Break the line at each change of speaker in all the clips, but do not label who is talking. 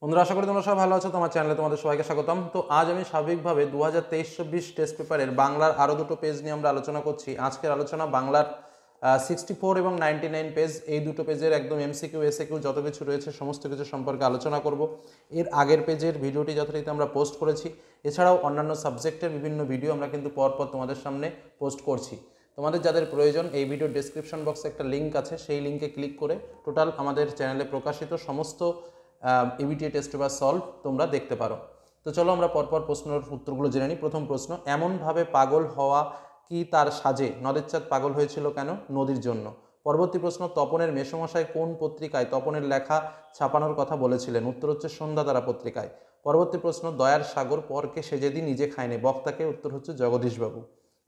বন্ধুরা, আশা করি তোমরা সবাই ভালো আছো। তোমার চ্যানেলে তোমাদের সবাইকে স্বাগতম। তো আজ আমি স্বাভাবিকভাবে 2023-24 টেস্ট পেপারের বাংলার আরও দুটো পেজ নিয়ে আমরা আলোচনা করছি। আজকের আলোচনা বাংলার 64 এবং 99 পেজ, এই দুটো পেজের একদম এমসিকিউ এসএকিউ যত কিছু রয়েছে সমস্ত কিছু সম্পর্কে আলোচনা করব। এর আগের পেজের ভিডিওটি যথারীতি আমরা পোস্ট করেছি। এছাড়াও অন্যান্য সাবজেক্টের বিভিন্ন ভিডিও আমরা কিন্তু পরপর তোমাদের সামনে পোস্ট করছি। তোমাদের যাদের প্রয়োজন, এই ভিডিওর ডেসক্রিপশন বক্সে একটা লিঙ্ক আছে, সেই লিঙ্কে ক্লিক করে টোটাল আমাদের চ্যানেলে প্রকাশিত সমস্ত ইবিটিএ টেস্ট পেপার সলভ তোমরা দেখতে পারো। তো চলো আমরা পরপর প্রশ্নের উত্তরগুলো জেনে নিই। প্রথম প্রশ্ন, এমনভাবে পাগল হওয়া কি তার সাজে? নদের চাঁদ পাগল হয়েছিল কেন? নদীর জন্য। পরবর্তী প্রশ্ন, তপনের মেসোমশাই কোন পত্রিকায় তপনের লেখা ছাপানোর কথা বলেছিলেন? উত্তর হচ্ছে সন্ধ্যাতারা পত্রিকায়। পরবর্তী প্রশ্ন, দয়ার সাগর পরকে সে যেদিন নিজে খায়নি, বক্তাকে? উত্তর হচ্ছে জগদীশবাবু।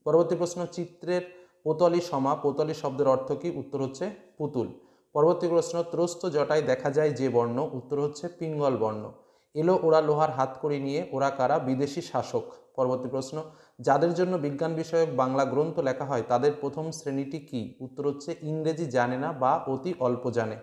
পরবর্তী প্রশ্ন, চিত্রের পোতলি সমা, পোতলি শব্দের অর্থ কি? উত্তর হচ্ছে পুতুল। পরবর্তী প্রশ্ন, ত্রস্ত জটায় দেখা যায় যে বর্ণ? উত্তর হচ্ছে পিঙ্গল বর্ণ। এলো ওরা লোহার হাতকড়ি নিয়ে, ওরা কারা? বিদেশি শাসক। পরবর্তী প্রশ্ন, যাদের জন্য বিজ্ঞান বিষয়ক বাংলা গ্রন্থ লেখা হয় তাদের প্রথম শ্রেণীটি কি? উত্তর হচ্ছে ইংরেজি জানে না বা অতি অল্প জানে।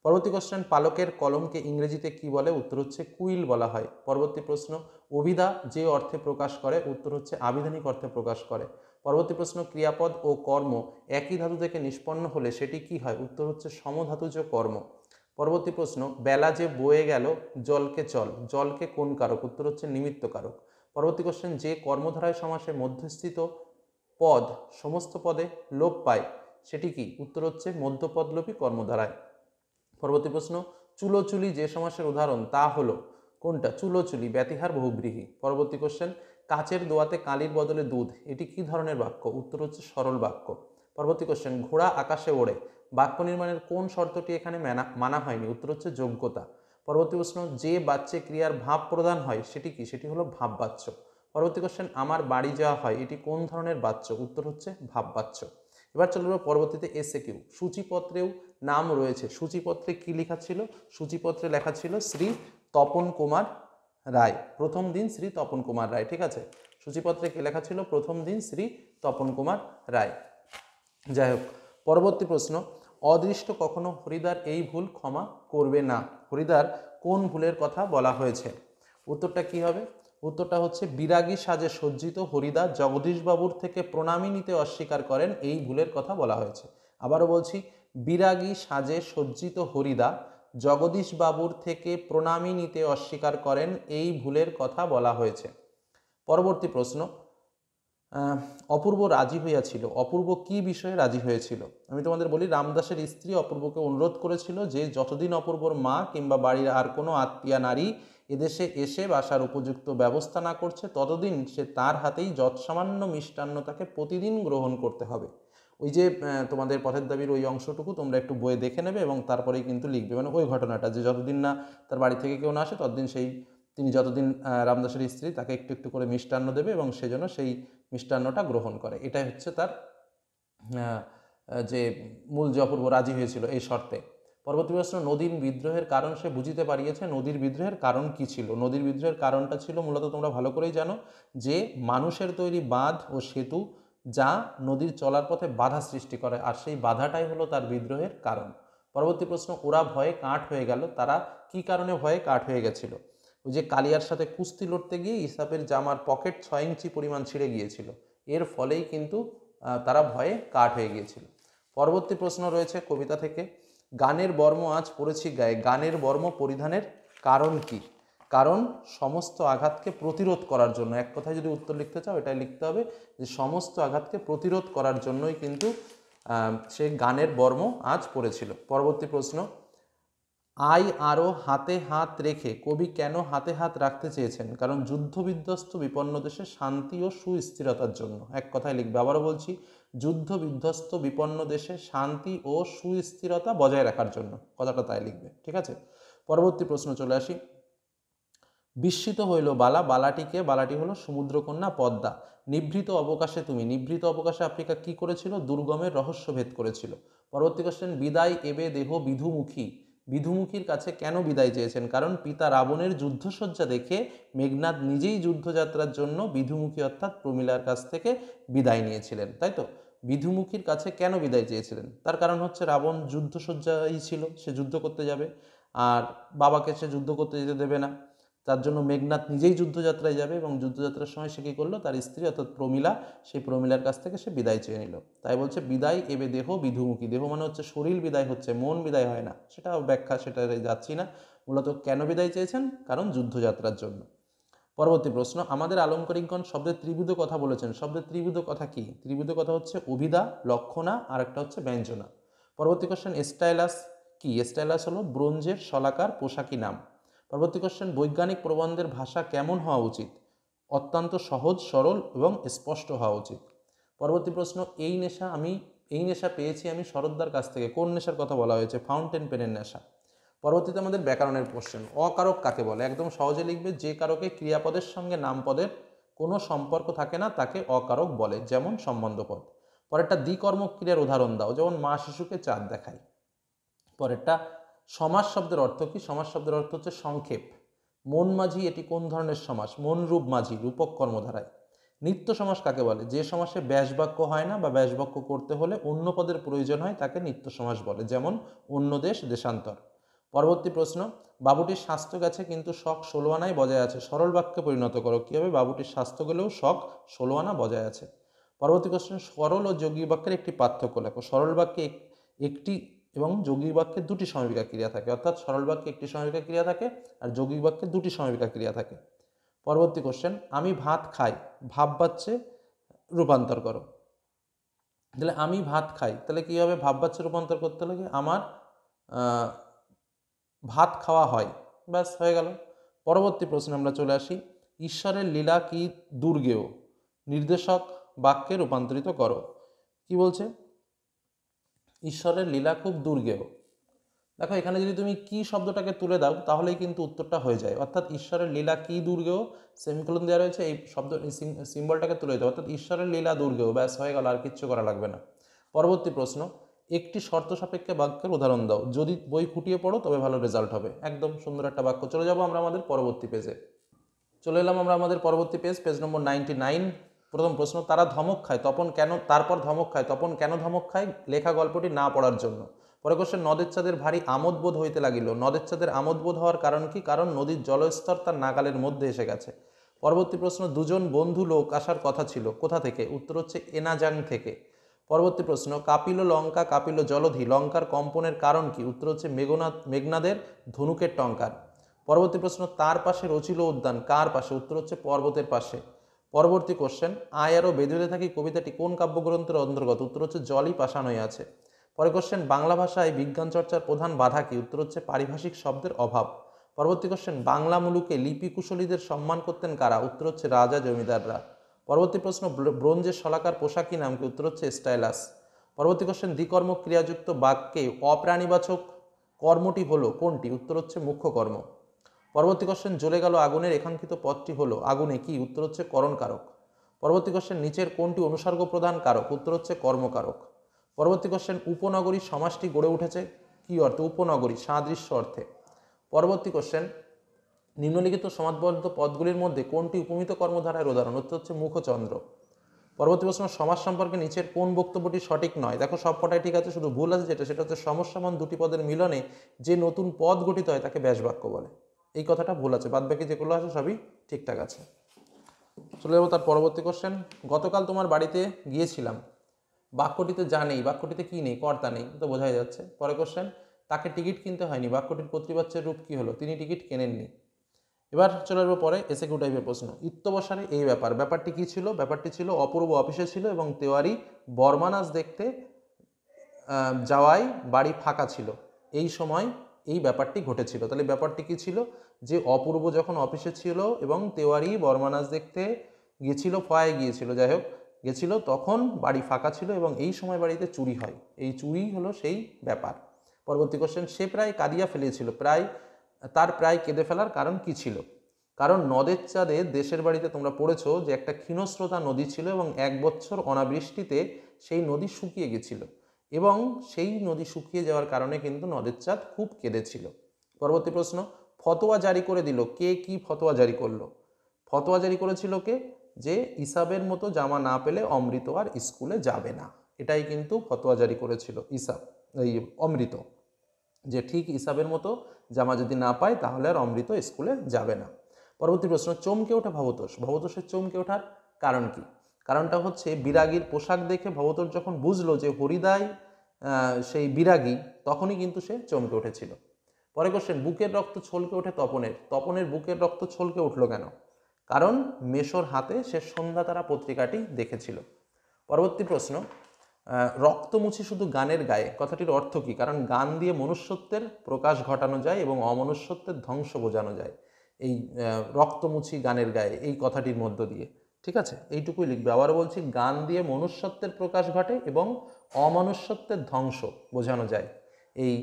পরবর্তী কোশ্চেন, পালকের কলমকে ইংরেজিতে কি বলে? উত্তর হচ্ছে কুইল বলা হয়। পরবর্তী প্রশ্ন, অভিধা যে অর্থে প্রকাশ করে? উত্তর হচ্ছে আবিধানিক অর্থে প্রকাশ করে। পরবর্তী প্রশ্ন, ক্রিয়াপদ ও কর্ম একই ধাতু থেকে নিষ্পন্ন হলে সেটি কি হয়? উত্তর হচ্ছে সমধাতুজ কর্ম। পরবর্তী প্রশ্ন, বেলা যে বয়ে গেল জলকে চল, জলকে কোন কারক? উত্তর হচ্ছে নিমিত্ত কারক। পরবর্তী কোশ্চেন, যে কর্মধারায় সমাসে মধ্যস্থিত পদ সমস্ত পদে লোপ পায় সেটি কি? উত্তর হচ্ছে মধ্যপদলোপী কর্মধারায়। পরবর্তী প্রশ্ন, চুলোচুলি যে সমাসের উদাহরণ তা হলো কোনটা? চুলোচুলি ব্যতিহার বহুব্রীহি। পরবর্তী কোশ্চেন, কাচের দোয়াতে কালির বদলে দুধ, এটি কি ধরনের বাক্য? উত্তর হচ্ছে সরল বাক্য। পরবর্তী কোশ্চেন, ঘোড়া আকাশে ওড়ে, বাক্য নির্মাণের কোন শর্তটি এখানে মানা হয়নি? উত্তর হচ্ছে যোগ্যতা। পরবর্তী প্রশ্ন, যে বাচ্চে ক্রিয়ার ভাব প্রদান হয় সেটি কি? সেটি হলো ভাববাচ্য। পরবর্তী কোশ্চেন, আমার বাড়ি যাওয়া হয়, এটি কোন ধরনের বাচ্য? উত্তর হচ্ছে ভাববাচ্য। এবার চলব পরবর্তীতে এসএকিউ। সূচিপত্রেও নাম রয়েছে, সূচিপত্রে কি লেখা ছিল? সূচিপত্রে লেখা ছিল শ্রী তপন কুমার রায়, প্রথম দিন শ্রী তপন কুমার রায়। ঠিক আছে, সূচিপত্রে কি লেখা ছিল? প্রথম দিন শ্রী তপন কুমার রায়। যাই হোক, পরবর্তী প্রশ্ন, অদৃষ্ট কখনো হরিদার এই ভুল ক্ষমা করবে না। হরিদার কোন ভুলের কথা বলা হয়েছে? উত্তরটা কি হবে? উত্তরটা হচ্ছে বিরাগী সাজে সজ্জিত হরিদা জগদীশবাবুর থেকে প্রণামী নিতে অস্বীকার করেন, এই ভুলের কথা বলা হয়েছে। আবারও বলছি, বিরাগী সাজে সজ্জিত হরিদা জগদীশবাবুর থেকে প্রণামী নিতে অস্বীকার করেন, এই ভুলের কথা বলা হয়েছে। পরবর্তী প্রশ্ন, অপূর্ব রাজি হইয়াছিল, অপূর্ব কি বিষয়ে রাজি হয়েছিল? আমি তোমাদের বলি, রামদাসের স্ত্রী অপূর্বকে অনুরোধ করেছিল যে যতদিন অপূর্বর মা কিংবা বাড়ির আর কোনো আত্মীয়া নারী এদেশে এসে বাসার উপযুক্ত ব্যবস্থা না করছে ততদিন সে তার হাতেই যৎসামান্য মিষ্টান্ন তাকে প্রতিদিন গ্রহণ করতে হবে। ওই যে তোমাদের পথের দাবির ওই অংশটুকু তোমরা একটু বইয়ে দেখে নেবে এবং তারপরেই কিন্তু লিখবে, মানে ওই ঘটনাটা যে যতদিন না তার বাড়ি থেকে কেউ না আসে ততদিন তিনি যতদিন রামদাসের স্ত্রী তাকে একটু একটু করে মিষ্টান্ন দেবে এবং সেজন্য সেই মিষ্টান্নটা গ্রহণ করে। এটাই হচ্ছে তার যে মূল, যে অপূর্ব রাজি হয়েছিল এই শর্তে। পরবর্তী প্রশ্ন, নদীর বিদ্রোহের কারণ সে বুঝিতে পারিয়েছে, নদীর বিদ্রোহের কারণ কি ছিল? নদীর বিদ্রোহের কারণটা ছিল মূলত, তোমরা ভালো করেই জানো, যে মানুষের তৈরি বাঁধ ও সেতু যা নদীর চলার পথে বাধা সৃষ্টি করে, আর সেই বাধাটাই হলো তার বিদ্রোহের কারণ। পরবর্তী প্রশ্ন, ওরা ভয়ে কাঠ হয়ে গেল, তারা কি কারণে ভয়ে কাঠ হয়ে গেছিল? ওই যে কালিয়ার সাথে কুস্তি লড়তে গিয়ে ইসাপের জামার পকেট 6 ইঞ্চি পরিমাণ ছিঁড়ে গিয়েছিল, এর ফলেই কিন্তু তারা ভয়ে কাঠ হয়ে গিয়েছিল। পরবর্তী প্রশ্ন রয়েছে কবিতা থেকে, গানের বর্ম আজ পড়েছি গায়ে, গানের বর্ম পরিধানের কারণ কি? কারণ সমস্ত আঘাতকে প্রতিরোধ করার জন্য। এক কথায় যদি উত্তর লিখতে চাও এটাই লিখতে হবে, যে সমস্ত আঘাতকে প্রতিরোধ করার জন্যই কিন্তু সে গানের বর্ম আজ পড়েছিল। পরবর্তী প্রশ্ন, আরও হাতে হাত রেখে কবি কেন হাতে হাত রাখতে চেয়েছেন? কারণ যুদ্ধ বিধ্বস্ত বিপন্ন দেশে শান্তি ও সুস্থিরতার জন্য। এক কথায় লিখবে, আবারও বলছি, যুদ্ধ বিধ্বস্ত বিপন্ন দেশে শান্তি ও সুস্থিরতা বজায় রাখার জন্য, কথাটা তাই লিখবে। ঠিক আছে, পরবর্তী প্রশ্ন চলে আসি। বিস্মিত হইল বালা, বালাটিকে? বালাটি হলো সমুদ্রকন্যা পদ্মা। নিভৃত অবকাশে তুমি, নিভৃত অবকাশে আফ্রিকা কি করেছিল? দুর্গমের রহস্য ভেদ করেছিল। পরবর্তী কোশ্চেন, বিদায় এবে দেহ বিধুমুখী, বিধুমুখীর কাছে কেন বিদায় চেয়েছেন? কারণ পিতা রাবণের যুদ্ধসজ্জা দেখে মেঘনাদ নিজেই যুদ্ধযাত্রার জন্য বিধুমুখী অর্থাৎ প্রমীলার কাছ থেকে বিদায় নিয়েছিলেন, তাই তো? বিধুমুখীর কাছে কেন বিদায় চেয়েছিলেন? তার কারণ হচ্ছে রাবণ যুদ্ধসজ্জাই ছিল, সে যুদ্ধ করতে যাবে। আর বাবাকে সে যুদ্ধ করতে যেতে দেবে না, তার জন্য মেঘনাদ নিজেই যুদ্ধযাত্রায় যাবে এবং যুদ্ধযাত্রার সময় সে কী করলো, তার স্ত্রী অর্থাৎ প্রমীলা, সেই প্রমীলার কাছ থেকে সে বিদায় চেয়ে নিল। তাই বলছে বিদায় এবে দেহ বিধুমুখী, দেহ মানে হচ্ছে শরীর বিদায় হচ্ছে, মন বিদায় হয় না, সেটা ব্যাখ্যা সেটা যাচ্ছি না। মূলত কেন বিদায় চেয়েছেন, কারণ যুদ্ধযাত্রার জন্য। পরবর্তী প্রশ্ন, আমাদের আলংকারিকগণ শব্দের ত্রিবিধ কথা বলেছেন, শব্দের ত্রিবিধ কথা কি? ত্রিবিধ কথা হচ্ছে অভিধা, লক্ষণা আর একটা হচ্ছে ব্যঞ্জনা। পরবর্তী কোশ্চেন, স্টাইলাস কি? স্টাইলাস হলো ব্রোঞ্জের শলাকার পোশাকি নাম। পরবর্তী কোশ্চেন, বৈজ্ঞানিক প্রবন্ধের ভাষা কেমন হওয়া উচিত? অত্যন্ত সহজ, সরল এবং স্পষ্ট হওয়া উচিত। পরবর্তী প্রশ্ন, এই নেশা পেয়েছি আমি শরৎদার কাছ থেকে, কোন নেশার কথা বলা হয়েছে? ফাউন্টেন পেনের নেশা। পরবর্তীতে আমাদের ব্যাকরণের কোশ্চেন, অকারক কাকে বলে? একদম সহজে লিখবে, যে কারকে ক্রিয়াপদের সঙ্গে নামপদের কোনো সম্পর্ক থাকে না তাকে অকারক বলে, যেমন সম্বন্ধপদ। পরেরটা, দ্বিকর্মক ক্রিয়ার উদাহরণ দাও, যেমন মা শিশুকে চাঁদ দেখায়। পরেরটা, সমাস শব্দের অর্থ কি? সমাস শব্দের অর্থ হচ্ছে সংক্ষেপ। মন মাঝি এটি কোন ধরনের সমাস? মন রূপ মাঝি, রূপক কর্মধারায়। নিত্য সমাস কাকে বলে? যে সমাসে ব্যাসবাক্য হয় না বা ব্যাসবাক্য করতে হলে অন্য পদের প্রয়োজন হয় তাকে নিত্য সমাস বলে, যেমন অন্য দেশ, দেশান্তর। পরবর্তী প্রশ্ন, বাবুটির স্বাস্থ্য গেছে কিন্তু শখ 16 আনায় বজায় আছে, সরল বাক্যে পরিণত করো। কী হবে? বাবুটির স্বাস্থ্য গেলেও শখ 16 আনা বজায় আছে। পরবর্তী কোশ্চেন, সরল ও যৌগিক বাক্যের একটি পার্থক্য লেখো। সরল বাক্যে একটি এবং যৌগিক বাক্যে দুটি সমাপিকা ক্রিয়া থাকে, অর্থাৎ সরল বাক্যে একটি সমাপিকা ক্রিয়া থাকে আর যৌগিক বাক্যে দুটি সমাপিকা ক্রিয়া থাকে। পরবর্তী কোশ্চেন, আমি ভাত খাই, ভাব বাচ্চে রূপান্তর করো। তাহলে আমি ভাত খাই, তাহলে কী হবে? ভাব বাচ্চে রূপান্তর করতে হলে আমার ভাত খাওয়া হয়, ব্যাস হয়ে গেল। পরবর্তী প্রশ্নে আমরা চলে আসি, ঈশ্বরের লীলা কি দুর্গেয়, নির্দেশক বাক্যে রূপান্তরিত করো। কি বলছে? ঈশ্বরের লীলা খুব দুর্গেয়। দেখো এখানে যদি তুমি কি শব্দটাকে তুলে দাও তাহলেই কিন্তু উত্তরটা হয়ে যায়, অর্থাৎ ঈশ্বরের লীলা কি দুর্গেয়, সেমিকোলন দেওয়া রয়েছে, এই শব্দ সিম্বলটাকে তুলে দাও, অর্থাৎ ঈশ্বরের লীলা দুর্গেয়, ব্যাস হয়ে গেল, আর কিচ্ছু করা লাগবে না। পরবর্তী প্রশ্ন, একটি শর্ত সাপেক্ষে বাক্যের উদাহরণ দাও, যদি বই খুঁটিয়ে পড়ো তবে ভালো রেজাল্ট হবে। একদম সুন্দর একটা বাক্য। চলে যাবো আমরা আমাদের পরবর্তী পেজে। চলে এলাম আমরা আমাদের পরবর্তী পেজ, পেজ নম্বর 99। প্রথম প্রশ্ন, তারা ধমক খায় তপন কেন, তারপর ধমক খায় তপন কেন ধমক খায়? লেখা গল্পটি না পড়ার জন্য। পরে কোশ্চেন, নদের চাঁদের ভারী আমোদ বোধ হইতে লাগিল, নদের চাঁদের আমোদ বোধ হওয়ার কারণ কি? কারণ নদীর জলস্তর তার নাগালের মধ্যে এসে গেছে। পরবর্তী প্রশ্ন, দুজন বন্ধু লোক আসার কথা ছিল, কোথা থেকে? উত্তর হচ্ছে এনাজাং থেকে। পরবর্তী প্রশ্ন, কাপিল লঙ্কা কাপিল জলধি, লঙ্কার কম্পনের কারণ কি? উত্তর হচ্ছে মেঘনাদের ধনুকের টঙ্কার। পরবর্তী প্রশ্ন, তার পাশে রচিল উদ্যান, কার পাশে? উত্তর হচ্ছে পর্বতের পাশে। পরবর্তী কোশ্চেন, আয় আরো বেঁধে থাকি কবিতাটি কোন কাব্যগ্রন্থের অন্তর্গত? উত্তর হচ্ছে জলই পাষাণ হয়ে আছে। পরে কোশ্চেন, বাংলা ভাষায় বিজ্ঞান চর্চার প্রধান বাধা কি? উত্তর হচ্ছে পারিভাষিক শব্দের অভাব। পরবর্তী কোশ্চেন, বাংলা মুলুকে লিপি কুশলীদের সম্মান করতেন কারা? উত্তর হচ্ছে রাজা জমিদাররা। পরবর্তী প্রশ্ন, ব্রোঞ্জের শলাকার পোশাকি নাম কি? উত্তর হচ্ছে স্টাইলাস। পরবর্তী কোশ্চেন, দ্বিকর্ম ক্রিয়াযুক্ত বাক্যে অপ্রাণীবাচক কর্মটি হলো কোনটি? উত্তর হচ্ছে মুখ্য কর্ম। পরবর্তী কোশ্চেন, জ্বলে গেল আগুনের একাঙ্ক্ষিত পদটি হলো আগুনে কি? উত্তর হচ্ছে করণকারক। পরবর্তী কোশ্চেন, নিচের কোনটি অনুসর্গ প্রধান কারক? উত্তর হচ্ছে কর্মকারক। পরবর্তী কোশ্চেন, উপনগরী সমাসটি গড়ে উঠেছে কি অর্থে? উপনগরী, সাদৃশ্য অর্থে। পরবর্তী কোশ্চেন, নিম্নলিখিত সমাসবদ্ধ পদগুলির মধ্যে কোনটি উপমিত কর্মধারার উদাহরণ? উত্তর হচ্ছে মুখচন্দ্র। পরবর্তী প্রশ্ন, সমাস সম্পর্কে নিচের কোন বক্তব্যটি সঠিক নয়? দেখো সবকটাই ঠিক আছে, শুধু ভুল আছে সেটা হচ্ছে সমস্যামান দুটি পদের মিলনে যে নতুন পদ গঠিত হয় তাকে ব্যাসবাক্য বলে, এই কথাটা ভুল আছে, বাদ বাকি যেগুলো আছে সবই ঠিকঠাক আছে। চলে যাবো তার পরবর্তী কোশ্চেন, গতকাল তোমার বাড়িতে গিয়েছিলাম, বাক্যটিতে যা নেই, বাক্যটিতে কি নেই? কর্তা নেই, তো বোঝাই যাচ্ছে। পরে কোশ্চেন, তাকে টিকিট কিনতে হয়নি, বাক্যটির কর্তৃবাচ্যের রূপ কি হলো? তিনি টিকিট কেনেননি। এবার চলে আসবো পরে এসএকিউ টাইপের প্রশ্ন, ইত্যবসারে এই ব্যাপারটি কি ছিল? ব্যাপারটি ছিল অপূর্ব অফিসে ছিল এবং তেওয়ারি বর্মানাস দেখতে যাওয়ায় বাড়ি ফাঁকা ছিল, এই সময় এই ব্যাপারটি ঘটেছিল। তাহলে ব্যাপারটি কি ছিল? যে অপূর্ব যখন অফিসে ছিল এবং তেওয়ারি বর্মানাস দেখতে গিয়েছিল, ফয়ে গিয়েছিল, যাই হোক গেছিল, তখন বাড়ি ফাঁকা ছিল এবং এই সময় বাড়িতে চুরি হয়, এই চুরি হলো সেই ব্যাপার। পরবর্তী কোশ্চেন, সে প্রায় কাঁদিয়া ফেলেছিল, তার প্রায় কেঁদে ফেলার কারণ কি ছিল? কারণ নদের চাঁদে দেশের বাড়িতে তোমরা পড়েছো যে একটা ক্ষীণস্রোতা নদী ছিল এবং 1 বছর অনাবৃষ্টিতে সেই নদী শুকিয়ে গেছিল এবং সেই নদী শুকিয়ে যাওয়ার কারণে কিন্তু নদের চাঁদ খুব কেঁদেছিল। পরবর্তী প্রশ্ন, ফতোয়া জারি করে দিল, কে কি ফতোয়া জারি করলো? ফতোয়া জারি করেছিল কে? যে ইসাবের মতো জামা না পেলে অমৃত আর স্কুলে যাবে না, এটাই কিন্তু ফতোয়া জারি করেছিল এই অমৃত। যে ঠিক হিসাবের মতো জামা যদি না পায় তাহলে আর অমৃত স্কুলে যাবে না। পরবর্তী প্রশ্ন, চমকে ওঠা ভবতোষ। ভবতোষের চমকে ওঠার কারণ কি? কারণটা হচ্ছে বিরাগীর পোশাক দেখে ভবতোষ যখন বুঝলো যে হরিদাই সেই বিরাগী, তখনই কিন্তু সে চমকে উঠেছিল। পরে কোশ্চেন, বুকের রক্ত ছলকে ওঠে তপনের। তপনের বুকের রক্ত ছলকে উঠলো কেন? কারণ মেশোর হাতে সে সন্ধ্যাতারা পত্রিকাটি দেখেছিল। পরবর্তী প্রশ্ন, রক্তমুছি শুধু গানের গায়ে, কথাটির অর্থ কী? কারণ গান দিয়ে মনুষ্যত্বের প্রকাশ ঘটানো যায় এবং অমনুষ্যত্বের ধ্বংস বোঝানো যায় এই রক্তমুছি গানের গায়ে এই কথাটির মধ্য দিয়ে। ঠিক আছে, এইটুকুই লিখবে। আবার বলছি, গান দিয়ে মনুষ্যত্বের প্রকাশ ঘটে এবং অমনুষ্যত্বের ধ্বংস বোঝানো যায় এই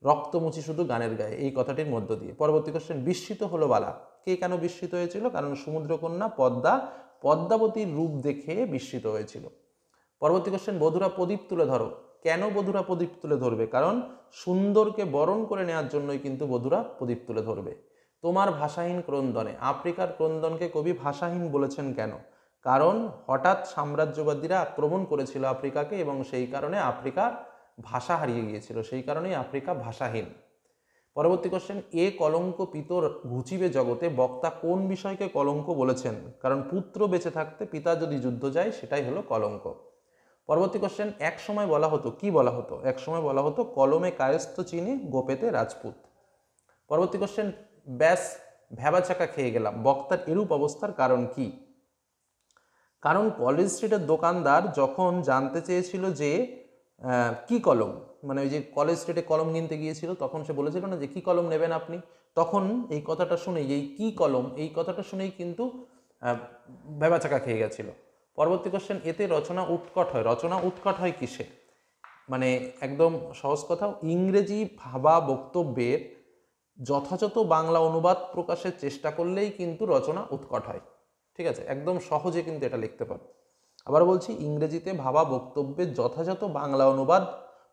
রক্তমুছি শুধু গানের গায়ে এই কথাটির মধ্য দিয়ে। পরবর্তী কোশ্চেন, বিস্মিত হলো বালা। কে কেন বিস্মিত হয়েছিল? কারণ সমুদ্রকন্যা পদ্মা পদ্মাবতীর রূপ দেখে বিস্মিত হয়েছিল। পরবর্তী কোশ্চেন, বধুরা প্রদীপ তুলে ধরো। কেন বধুরা প্রদীপ তুলে ধরবে? কারণ সুন্দরকে বরণ করে নেওয়ার জন্যই কিন্তু বধুরা প্রদীপ তুলে ধরবে। তোমার ভাষাহীন ক্রন্দনে। আফ্রিকার ক্রন্দনকে কবি ভাষাহীন বলেছেন কেন? কারণ হঠাৎ সাম্রাজ্যবাদীরা আক্রমণ করেছিল আফ্রিকাকে এবং সেই কারণে আফ্রিকার ভাষা হারিয়ে গিয়েছিল, সেই কারণেই আফ্রিকা ভাষাহীন। পরবর্তী কোশ্চেন, এ কলঙ্ক পিতর ঘুচিবে জগতে। বক্তা কোন বিষয়কে কলঙ্ক বলেছেন? কারণ পুত্র বেঁচে থাকতে পিতা যদি যুদ্ধ যায় সেটাই হলো কলঙ্ক। পরবর্তী কোশ্চেন, এক সময় বলা হতো, কি বলা হতো? এক সময় বলা হতো কলমে কায়স্থ চিনি, গোপেতে রাজপুত। পরবর্তী কোশ্চেন, ব্যাস ভ্যাবাচাকা খেয়ে গেলাম। বক্তার এরূপ অবস্থার কারণ কি? কারণ কলেজ স্ট্রিটের দোকানদার যখন জানতে চেয়েছিল যে কি কলম, মানে ওই যে কলেজ স্ট্রিটে কলম কিনতে গিয়েছিল, তখন সে বলেছিল না যে কি কলম নেবেন আপনি, তখন এই কথাটা শুনেই, এই কি কলম এই কথাটা শুনেই কিন্তু ভ্যাবাচাকা খেয়ে গেছিল। পরবর্তী কোশ্চেন, এতে রচনা উৎকট হয়। রচনা উৎকট হয় কিসে? মানে একদম সহজ কথা, ইংরেজি ভাবা বক্তব্যের যথাযথ বাংলা অনুবাদ প্রকাশের চেষ্টা করলেই কিন্তু রচনা উৎকট হয়। ঠিক আছে, একদম সহজে কিন্তু এটা লিখতে পারো। আবার বলছি, ইংরেজিতে ভাবা বক্তব্যের যথাযথ বাংলা অনুবাদ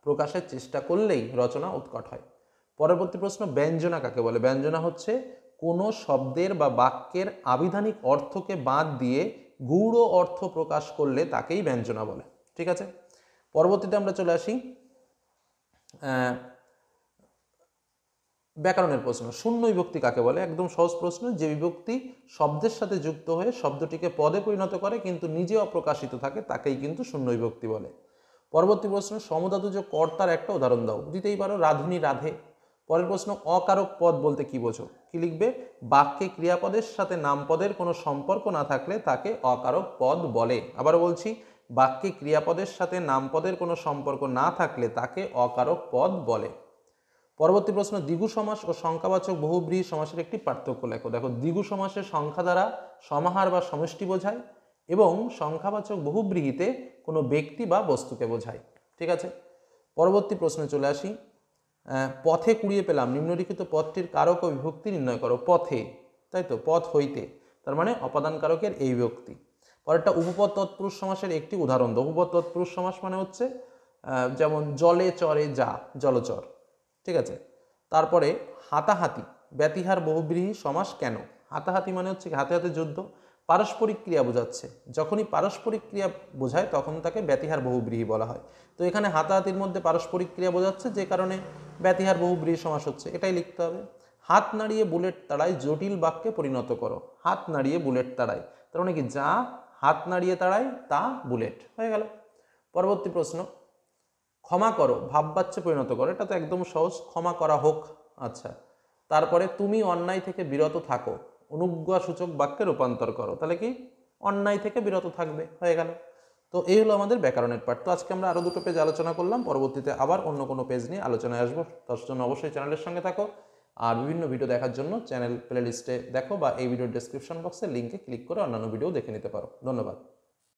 প্রকাশের চেষ্টা করলেই রচনা উৎকট হয়। পরবর্তী প্রশ্ন, ব্যঞ্জনা কাকে বলে? ব্যঞ্জনা হচ্ছে কোনো শব্দের বা বাক্যের আবিধানিক অর্থকে বাদ দিয়ে গূঢ় অর্থ প্রকাশ করলে তাকেই ব্যঞ্জনা বলে। ঠিক আছে, পরবর্তীতে আমরা চলে আসি ব্যাকরণের প্রশ্ন। শূন্য বিভক্তি কাকে বলে? একদম সহজ প্রশ্ন, যে বিভক্তি শব্দের সাথে যুক্ত হয়ে শব্দটিকে পদে পরিণত করে কিন্তু নিজে অপ্রকাশিত থাকে তাকেই কিন্তু শূন্য বিভক্তি বলে। পরবর্তী প্রশ্ন, সমধাতুজ কর্তার একটা উদাহরণ দাও। দিতেই পারো, রাধুনী রাধে। পরের প্রশ্ন, অকারক পদ বলতে কি বোঝো? কি লিখবে? বাক্যে ক্রিয়াপদের সাথে নামপদের কোনো সম্পর্ক না থাকলে তাকে অকারক পদ বলে। আবার বলছি, বাক্যে ক্রিয়াপদের সাথে নামপদের কোনো সম্পর্ক না থাকলে তাকে অকারক পদ বলে। পরবর্তী প্রশ্ন, দ্বিগু সমাস ও সংখ্যাবাচক বহুব্রীহি সমাসের একটি পার্থক্য লেখো। দেখো, দ্বিগু সমাসে সংখ্যা দ্বারা সমাহার বা সমষ্টি বোঝায় এবং সংখ্যাবাচক বহুব্রীহিতে কোনো ব্যক্তি বা বস্তুকে বোঝায়। ঠিক আছে, পরবর্তী প্রশ্নে চলে আসি। পথে কুড়িয়ে পেলাম, নিম্নলিখিত পদটির কারক ও বিভক্তি নির্ণয় করো। পথে, তাই তো, পথ হইতে, তার মানে অপাদান কারকের এই বিভক্তি। পরেরটা উপপদ তৎপুরুষ সমাসের একটি উদাহরণ দাও। উপপদ তৎপুরুষ সমাস মানে হচ্ছে যেমন জলে চরে যা, জলচর। ঠিক আছে, তারপরে হাতাহাতি, ব্যতিহার বহুব্রীহি সমাস কেন? হাতাহাতি মানে হচ্ছে হাতে হাতে যুদ্ধ, পারস্পরিক ক্রিয়া বোঝাচ্ছে। যখনই পারস্পরিক ক্রিয়া বোঝায় তখন তাকে ব্যতিহার বহুব্রীহি বলা হয়। তো এখানে হাতাহাতির মধ্যে পারস্পরিক ক্রিয়া বোঝাচ্ছে, যে কারণে ব্যতিহার বহুব্রীহি সমাস হচ্ছে, এটাই লিখতে হবে। হাত নাড়িয়ে বুলেট তাড়ায়, জটিল বাক্যে পরিণত করো। হাত নাড়িয়ে বুলেট তাড়ায়, তার মানে কি? যা হাত নাড়িয়ে তাড়ায় তা বুলেট হয়ে গেল। পরবর্তী প্রশ্ন, ক্ষমা করো ভাববাচ্যে পরিণত করো। এটা তো একদম সহজ, ক্ষমা করা হোক। আচ্ছা, তারপরে তুমি অন্যায় থেকে বিরত থাকো, অনুজ্ঞাসূচক বাক্যে রূপান্তর করো। তাহলে কি? অন্যায় থেকে বিরত থাকবে, হয়ে গেল। তো এই হলো আমাদের ব্যাকরণের পার্ট। তো আজকে আমরা আরও দুটো পেজ আলোচনা করলাম, পরবর্তীতে আবার অন্য কোনো পেজ নিয়ে আলোচনায় আসবো। তার জন্য অবশ্যই চ্যানেলের সঙ্গে থাকো, আর বিভিন্ন ভিডিও দেখার জন্য চ্যানেল প্লে লিস্টে দেখো বা এই ভিডিওর ডেসক্রিপশন বক্সে লিঙ্কে ক্লিক করে অন্যান্য ভিডিও দেখে নিতে পারো। ধন্যবাদ।